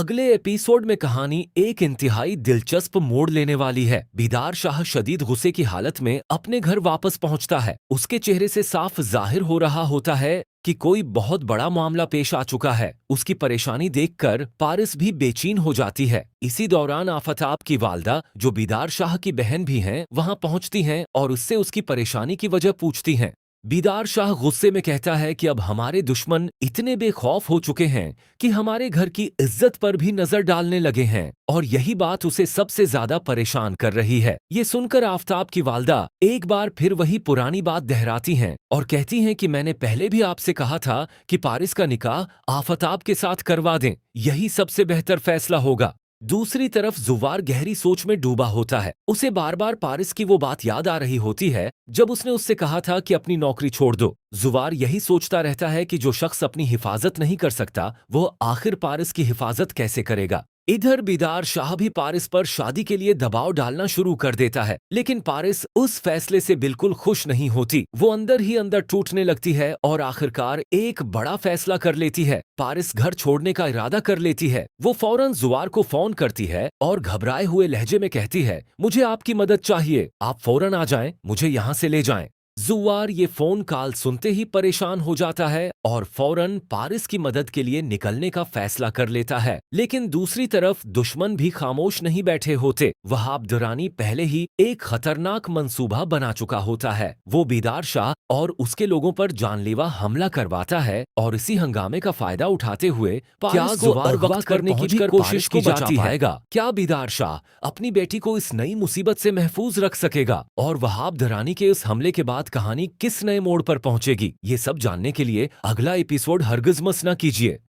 अगले एपिसोड में कहानी एक इंतहाई दिलचस्प मोड़ लेने वाली है। बीदार शाह शदीद गुस्से की हालत में अपने घर वापस पहुंचता है। उसके चेहरे से साफ जाहिर हो रहा होता है कि कोई बहुत बड़ा मामला पेश आ चुका है। उसकी परेशानी देखकर पारिस भी बेचैन हो जाती है। इसी दौरान आफताब की वालदा, जो बीदार शाह की बहन भी हैं, वहां पहुंचती हैं और उससे उसकी परेशानी की वजह पूछती हैं। बीदार शाह गुस्से में कहता है कि अब हमारे दुश्मन इतने बेखौफ हो चुके हैं कि हमारे घर की इज्जत पर भी नजर डालने लगे हैं और यही बात उसे सबसे ज्यादा परेशान कर रही है। ये सुनकर आफताब की वालदा एक बार फिर वही पुरानी बात दोहराती हैं और कहती हैं कि मैंने पहले भी आपसे कहा था कि पारिस का निकाह आफताब के साथ करवा दें, यही सबसे बेहतर फैसला होगा। दूसरी तरफ जुवार गहरी सोच में डूबा होता है। उसे बार बार पारिस की वो बात याद आ रही होती है जब उसने उससे कहा था कि अपनी नौकरी छोड़ दो। जुवार यही सोचता रहता है कि जो शख्स अपनी हिफाजत नहीं कर सकता वो आखिर पारिस की हिफाजत कैसे करेगा। इधर बीदार शाह भी पारिस पर शादी के लिए दबाव डालना शुरू कर देता है, लेकिन पारिस उस फैसले से बिल्कुल खुश नहीं होती। वो अंदर ही अंदर टूटने लगती है और आखिरकार एक बड़ा फैसला कर लेती है। पारिस घर छोड़ने का इरादा कर लेती है। वो फौरन जुवार को फोन करती है और घबराए हुए लहजे में कहती है, मुझे आपकी मदद चाहिए, आप फौरन आ जाएं, मुझे यहाँ से ले जाएं। जुवार ये फोन कॉल सुनते ही परेशान हो जाता है और फौरन पारिस की मदद के लिए निकलने का फैसला कर लेता है। लेकिन दूसरी तरफ दुश्मन भी खामोश नहीं बैठे होते। वहाब दुरानी पहले ही एक खतरनाक मंसूबा बना चुका होता है। वो बीदार शाह और उसके लोगों पर जानलेवा हमला करवाता है और इसी हंगामे का फायदा उठाते हुए पारिस को अगवा करने की भी कोशिश की जाती है। क्या बीदार शाह अपनी बेटी को इस नई मुसीबत से महफूज रख सकेगा और वहाब दुरानी के इस हमले के बाद कहानी किस नए मोड़ पर पहुंचेगी? ये सब जानने के लिए अगला एपिसोड हरगिज मिस न कीजिए।